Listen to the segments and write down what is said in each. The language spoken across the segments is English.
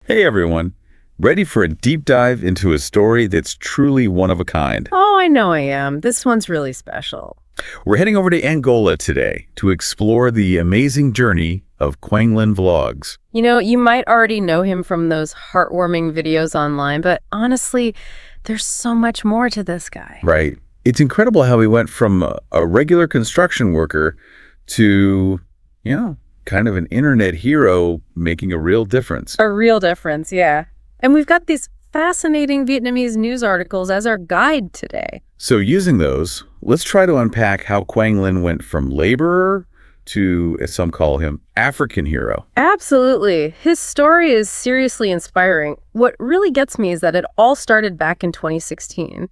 Hey everyone, ready for a deep dive into a story that's truly one of a kind? Oh, I know I am. This one's really special. We're heading over to Angola today to explore the amazing journey of Quang Linh vlogs. You know, you might already know him from those heartwarming videos online, but honestly, there's so much more to this guy. Right. It's incredible how he went from a regular construction worker to, kind of an internet hero making a real difference. A real difference, yeah. And we've got these fascinating Vietnamese news articles as our guide today. So using those, let's try to unpack how Quang Linh went from laborer to, as some call him, African hero. Absolutely. His story is seriously inspiring. What really gets me is that it all started back in 2016.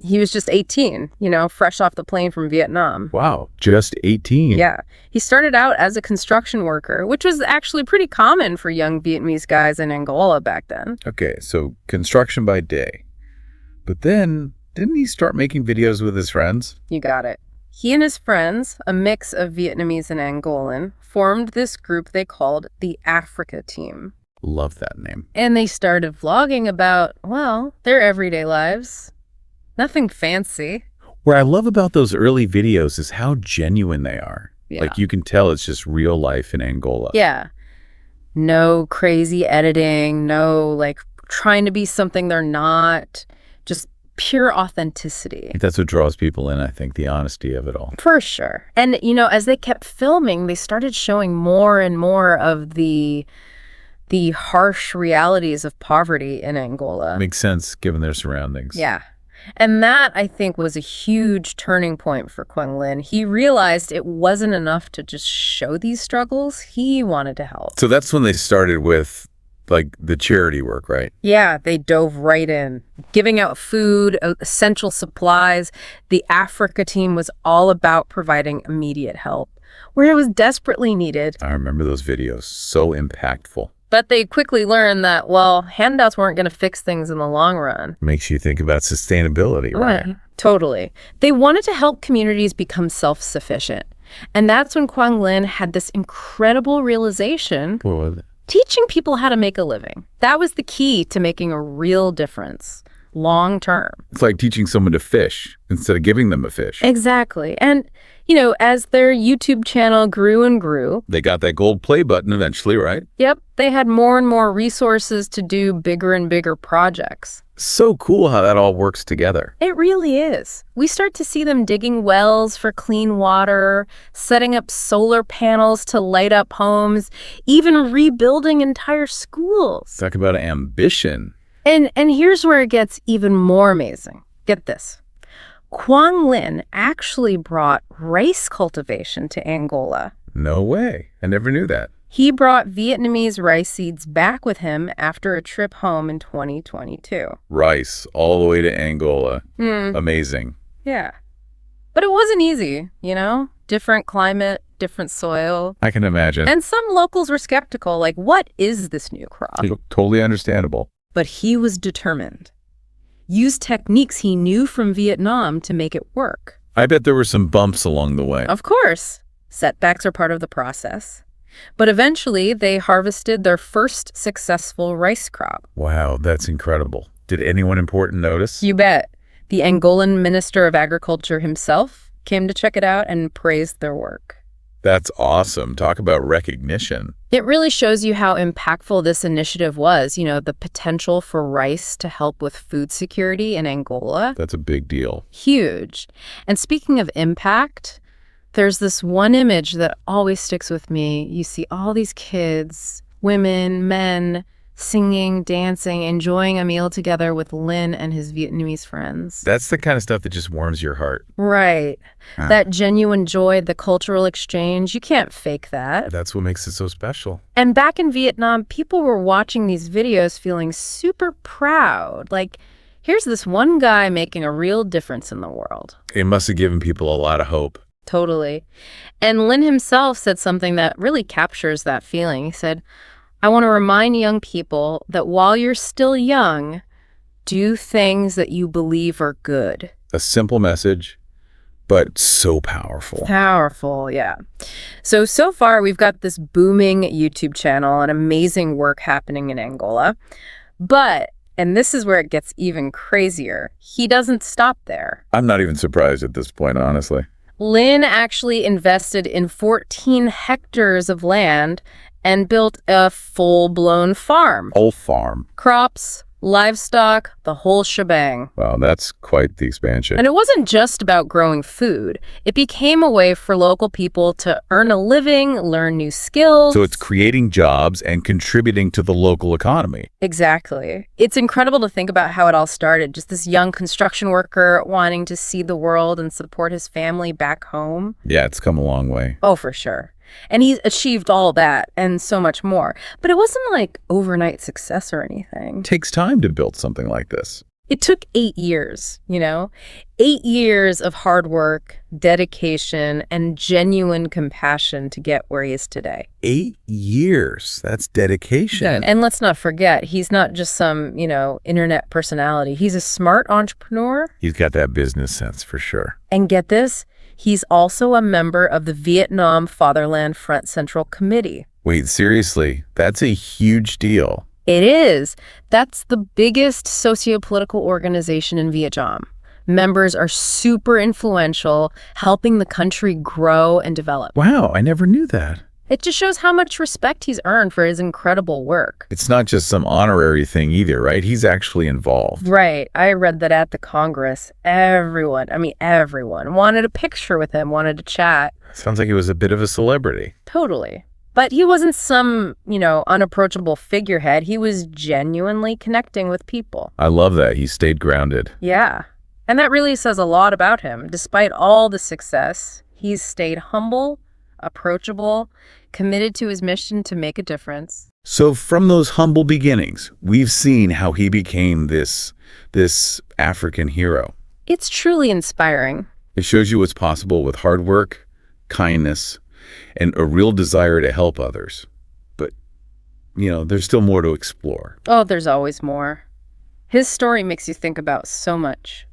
He was just 18, fresh off the plane from Vietnam. Wow, just 18. Yeah. He started out as a construction worker, which was actually pretty common for young Vietnamese guys in Angola back then. Okay, so construction by day. But then, didn't he start making videos with his friends? You got it. He and his friends, a mix of Vietnamese and Angolan, formed this group they called the Africa Team. Love that name. And they started vlogging about, their everyday lives. Nothing fancy. What I love about those early videos is how genuine they are. Yeah. Like you can tell it's just real life in Angola. Yeah. No crazy editing, no trying to be something they're not. Just pure authenticity. That's what draws people in, I think, the honesty of it all. For sure. And, as they kept filming, they started showing more and more of the harsh realities of poverty in Angola. Makes sense given their surroundings. Yeah. And that, I think, was a huge turning point for Quang Linh. He realized it wasn't enough to just show these struggles. He wanted to help. So that's when they started with, the charity work, right? Yeah, they dove right in, giving out food, essential supplies. The Africa Team was all about providing immediate help, where it was desperately needed. I remember those videos. So impactful. But they quickly learned that, handouts weren't going to fix things in the long run. Makes you think about sustainability, right? Totally. They wanted to help communities become self-sufficient. And that's when Quang Linh had this incredible realization. What was it? Teaching people how to make a living. That was the key to making a real difference, long term. It's like teaching someone to fish instead of giving them a fish. Exactly. And, as their YouTube channel grew and grew. They got that gold play button eventually, right? Yep. They had more and more resources to do bigger and bigger projects. So cool how that all works together. It really is. We start to see them digging wells for clean water, setting up solar panels to light up homes, even rebuilding entire schools. Talk about ambition. And here's where it gets even more amazing. Get this. Quang Linh actually brought rice cultivation to Angola. No way. I never knew that. He brought Vietnamese rice seeds back with him after a trip home in 2022. Rice, all the way to Angola. Amazing. Yeah. But it wasn't easy, Different climate, different soil. I can imagine. And some locals were skeptical, what is this new crop? Totally understandable. But he was determined. Used techniques he knew from Vietnam to make it work. I bet there were some bumps along the way. Of course. Setbacks are part of the process. But eventually, they harvested their first successful rice crop. Wow, that's incredible. Did anyone important notice? You bet. The Angolan Minister of Agriculture himself came to check it out and praised their work. That's awesome. Talk about recognition. It really shows you how impactful this initiative was, the potential for rice to help with food security in Angola. That's a big deal. Huge. And speaking of impact, there's this one image that always sticks with me. You see all these kids, women, men, singing, dancing, enjoying a meal together with Linh and his Vietnamese friends. That's the kind of stuff that just warms your heart. Right. That genuine joy, the cultural exchange, you can't fake that. That's what makes it so special. And back in Vietnam, people were watching these videos feeling super proud. Here's this one guy making a real difference in the world. It must have given people a lot of hope. Totally. And Linh himself said something that really captures that feeling. He said, I want to remind young people that while you're still young, do things that you believe are good. A simple message, but so powerful. Powerful, yeah. So far we've got this booming YouTube channel and amazing work happening in Angola. But, and this is where it gets even crazier, he doesn't stop there. I'm not even surprised at this point, honestly. Lin actually invested in 14 hectares of land and built a full-blown farm. Whole farm. Crops, livestock, the whole shebang. Wow, that's quite the expansion. And it wasn't just about growing food. It became a way for local people to earn a living, learn new skills. So it's creating jobs and contributing to the local economy. Exactly. It's incredible to think about how it all started. Just this young construction worker wanting to see the world and support his family back home. Yeah, it's come a long way. Oh, for sure. And he's achieved all that and so much more. But it wasn't like overnight success or anything. It takes time to build something like this. It took 8 years, 8 years of hard work, dedication, and genuine compassion to get where he is today. 8 years. That's dedication. And let's not forget, he's not just some, internet personality. He's a smart entrepreneur. He's got that business sense for sure. And get this, he's also a member of the Vietnam Fatherland Front Central Committee. Wait, seriously? That's a huge deal. It is. That's the biggest socio-political organization in Vietnam. Members are super influential, helping the country grow and develop. Wow, I never knew that. It just shows how much respect he's earned for his incredible work. It's not just some honorary thing either, right? He's actually involved. Right. I read that at the Congress, everyone wanted a picture with him, wanted to chat. Sounds like he was a bit of a celebrity. Totally. But he wasn't some, unapproachable figurehead. He was genuinely connecting with people. I love that. He stayed grounded. Yeah. And that really says a lot about him. Despite all the success, he's stayed humble, approachable, committed to his mission to make a difference. So from those humble beginnings, we've seen how he became this African hero. It's truly inspiring. It shows you what's possible with hard work, kindness, and a real desire to help others. But, there's still more to explore. Oh, there's always more. His story makes you think about so much.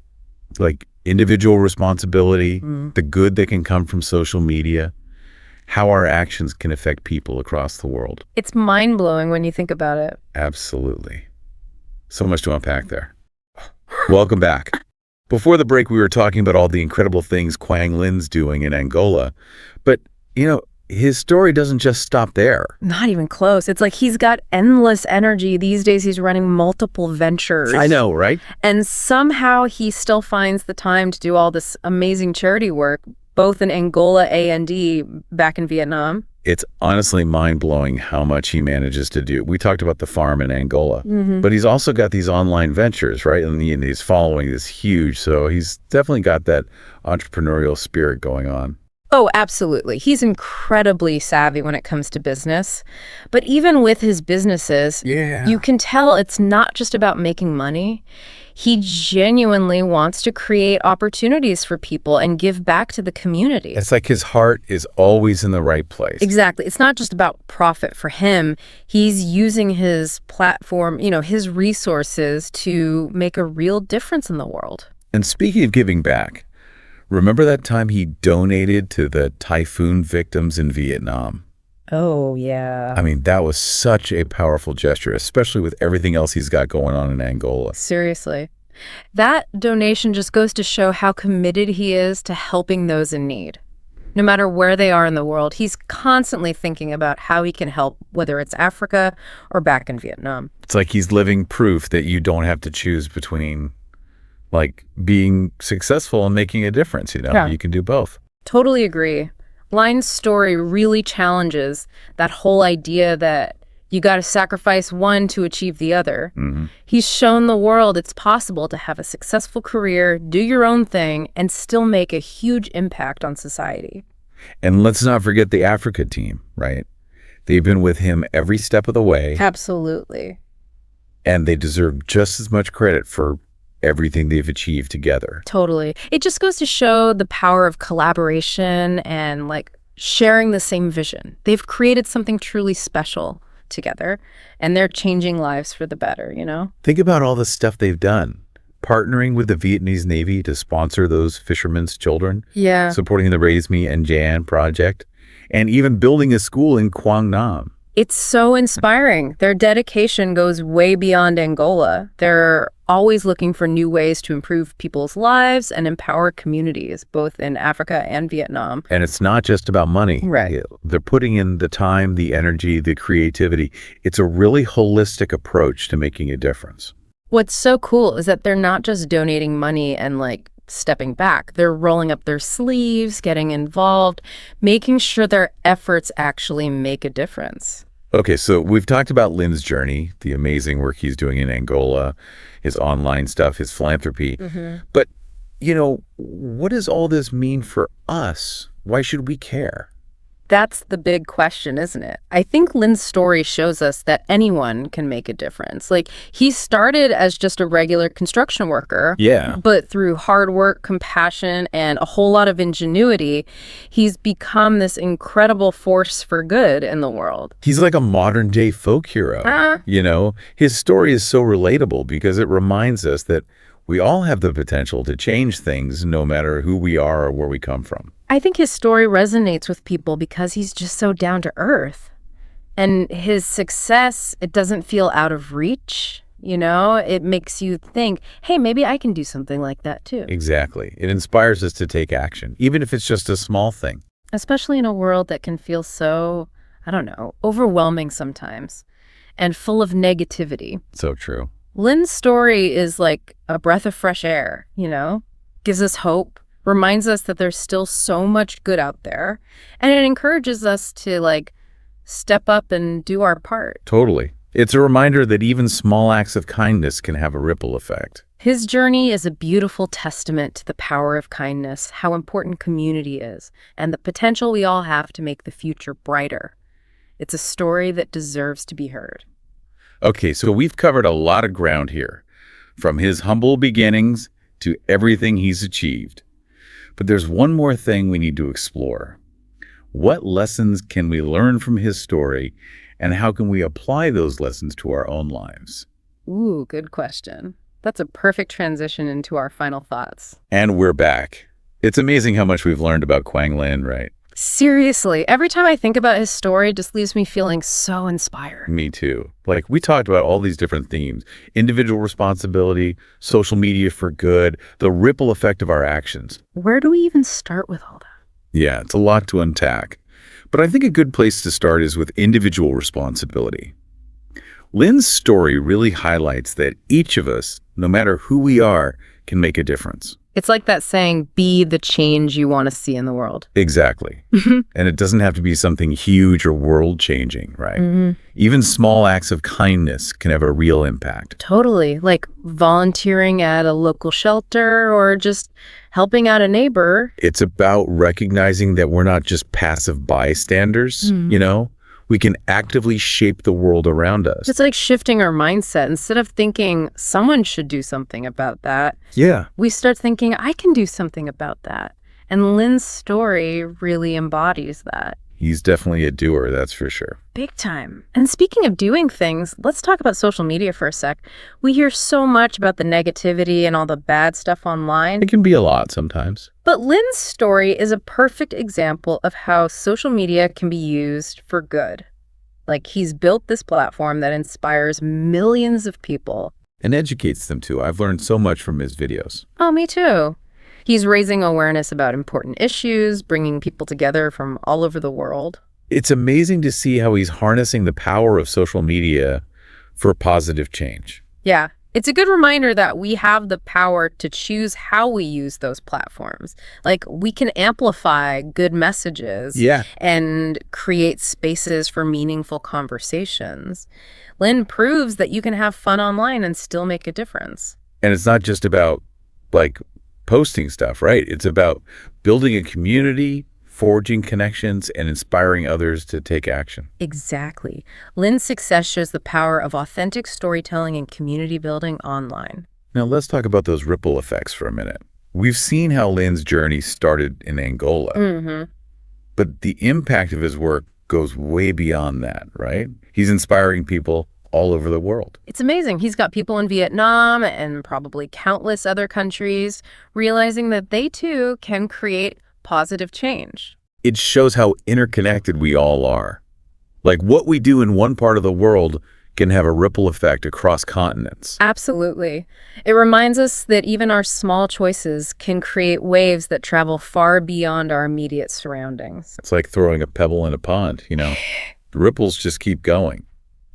Like individual responsibility, the good that can come from social media, how our actions can affect people across the world. It's mind-blowing when you think about it. Absolutely. So much to unpack there. Welcome back. Before the break, we were talking about all the incredible things Quang Lin's doing in Angola. But, his story doesn't just stop there. Not even close. It's like he's got endless energy. These days he's running multiple ventures. I know, right? And somehow he still finds the time to do all this amazing charity work, both in Angola and back in Vietnam. It's honestly mind-blowing how much he manages to do. We talked about the farm in Angola, but he's also got these online ventures, right? And he's following this huge, so he's definitely got that entrepreneurial spirit going on. Oh, absolutely. He's incredibly savvy when it comes to business. But even with his businesses, you can tell it's not just about making money. He genuinely wants to create opportunities for people and give back to the community. It's like his heart is always in the right place. Exactly. It's not just about profit for him. He's using his platform, his resources to make a real difference in the world. And speaking of giving back, remember that time he donated to the typhoon victims in Vietnam? Oh, yeah. I mean, that was such a powerful gesture, especially with everything else he's got going on in Angola. Seriously. That donation just goes to show how committed he is to helping those in need. No matter where they are in the world, he's constantly thinking about how he can help, whether it's Africa or back in Vietnam. It's like he's living proof that you don't have to choose between, like, being successful and making a difference, You can do both. Totally agree. Line's story really challenges that whole idea that you got to sacrifice one to achieve the other. He's shown the world it's possible to have a successful career, do your own thing, and still make a huge impact on society. And let's not forget the Africa team, right? They've been with him every step of the way. Absolutely. And they deserve just as much credit for everything they've achieved together. Totally. It just goes to show the power of collaboration and sharing the same vision. They've created something truly special together, and they're changing lives for the better, Think about all the stuff they've done. partnering with the Vietnamese Navy to sponsor those fishermen's children, Yeah. supporting the Raise Me and Jan project, and even building a school in Quang Nam. It's so inspiring. Their dedication goes way beyond Angola. They're always looking for new ways to improve people's lives and empower communities, both in Africa and Vietnam. And it's not just about money. Right. Yeah, they're putting in the time, the energy, the creativity. It's a really holistic approach to making a difference. What's so cool is that they're not just donating money and stepping back. They're rolling up their sleeves, getting involved, making sure their efforts actually make a difference. Okay, so we've talked about Lin's journey, the amazing work he's doing in Angola, his online stuff, his philanthropy. But, what does all this mean for us? Why should we care? That's the big question, isn't it? I think Lin's story shows us that anyone can make a difference. He started as just a regular construction worker. Yeah. But through hard work, compassion, and a whole lot of ingenuity, he's become this incredible force for good in the world. He's like a modern-day folk hero. His story is so relatable because it reminds us that we all have the potential to change things no matter who we are or where we come from. I think his story resonates with people because he's just so down to earth. And his success, it doesn't feel out of reach. It makes you think, hey, maybe I can do something like that too. Exactly. It inspires us to take action, even if it's just a small thing. Especially in a world that can feel so, overwhelming sometimes and full of negativity. So true. Lin's story is like a breath of fresh air, gives us hope, reminds us that there's still so much good out there, and it encourages us to step up and do our part. Totally. It's a reminder that even small acts of kindness can have a ripple effect. His journey is a beautiful testament to the power of kindness, how important community is, and the potential we all have to make the future brighter. It's a story that deserves to be heard. Okay, so we've covered a lot of ground here, from his humble beginnings to everything he's achieved. But there's one more thing we need to explore. What lessons can we learn from his story, and how can we apply those lessons to our own lives? Ooh, good question. That's a perfect transition into our final thoughts. And we're back. It's amazing how much we've learned about Quang Linh, right? Seriously, every time I think about his story, it just leaves me feeling so inspired. Me too. We talked about all these different themes: individual responsibility, social media for good, the ripple effect of our actions. Where do we even start with all that? Yeah, it's a lot to unpack. But I think a good place to start is with individual responsibility. Lin's story really highlights that each of us, no matter who we are, can make a difference. It's like that saying, be the change you want to see in the world. Exactly. And it doesn't have to be something huge or world-changing, right? Even small acts of kindness can have a real impact. Totally. Like volunteering at a local shelter or just helping out a neighbor. It's about recognizing that we're not just passive bystanders, We can actively shape the world around us. It's like shifting our mindset. Instead of thinking someone should do something about that, we start thinking I can do something about that. And Lin's story really embodies that. He's definitely a doer, that's for sure. Big time. And speaking of doing things, let's talk about social media for a sec. We hear so much about the negativity and all the bad stuff online. It can be a lot sometimes. But Lin's story is a perfect example of how social media can be used for good. He's built this platform that inspires millions of people. And educates them too. I've learned so much from his videos. Oh, me too. He's raising awareness about important issues, bringing people together from all over the world. It's amazing to see how he's harnessing the power of social media for positive change. Yeah, it's a good reminder that we have the power to choose how we use those platforms. We can amplify good messages and create spaces for meaningful conversations. Lin proves that you can have fun online and still make a difference. And it's not just about, posting stuff, right? It's about building a community, forging connections, and inspiring others to take action. Exactly. Lin's success shows the power of authentic storytelling and community building online. Now let's talk about those ripple effects for a minute. We've seen how Lin's journey started in Angola, but the impact of his work goes way beyond that, right? He's inspiring people all over the world. It's amazing. He's got people in Vietnam and probably countless other countries realizing that they too can create positive change. It shows how interconnected we all are. Like what we do in one part of the world can have a ripple effect across continents. Absolutely. It reminds us that even our small choices can create waves that travel far beyond our immediate surroundings. It's like throwing a pebble in a pond, The ripples just keep going.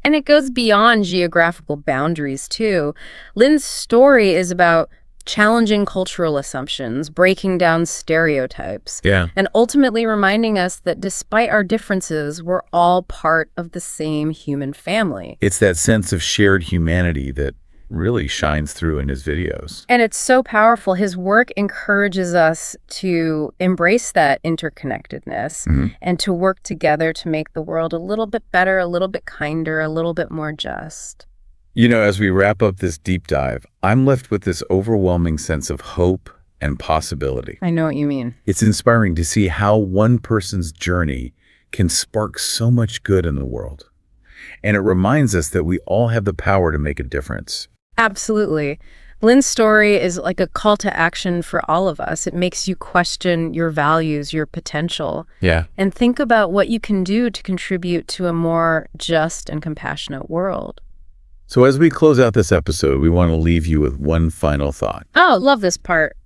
And it goes beyond geographical boundaries, too. Lynn's story is about challenging cultural assumptions, breaking down stereotypes, and ultimately reminding us that despite our differences, we're all part of the same human family. It's that sense of shared humanity that really shines through in his videos. And it's so powerful. His work encourages us to embrace that interconnectedness and to work together to make the world a little bit better, a little bit kinder, a little bit more just. As we wrap up this deep dive, I'm left with this overwhelming sense of hope and possibility. I know what you mean. It's inspiring to see how one person's journey can spark so much good in the world. And it reminds us that we all have the power to make a difference. Absolutely. Lynn's story is like a call to action for all of us. It makes you question your values, your potential, and think about what you can do to contribute to a more just and compassionate world. So as we close out this episode, we want to leave you with one final thought. Oh, love this part.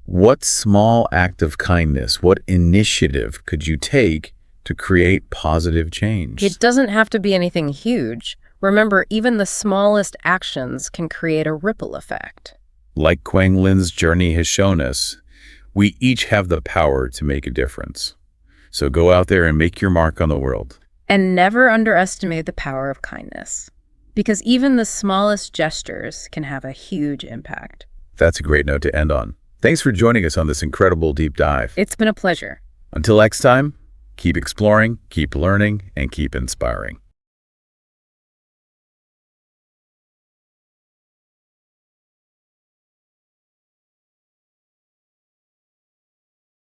What small act of kindness, what initiative could you take to create positive change? It doesn't have to be anything huge. Remember, even the smallest actions can create a ripple effect. Like Quang Lin's journey has shown us, we each have the power to make a difference. So go out there and make your mark on the world. And never underestimate the power of kindness. Because even the smallest gestures can have a huge impact. That's a great note to end on. Thanks for joining us on this incredible deep dive. It's been a pleasure. Until next time, keep exploring, keep learning, and keep inspiring.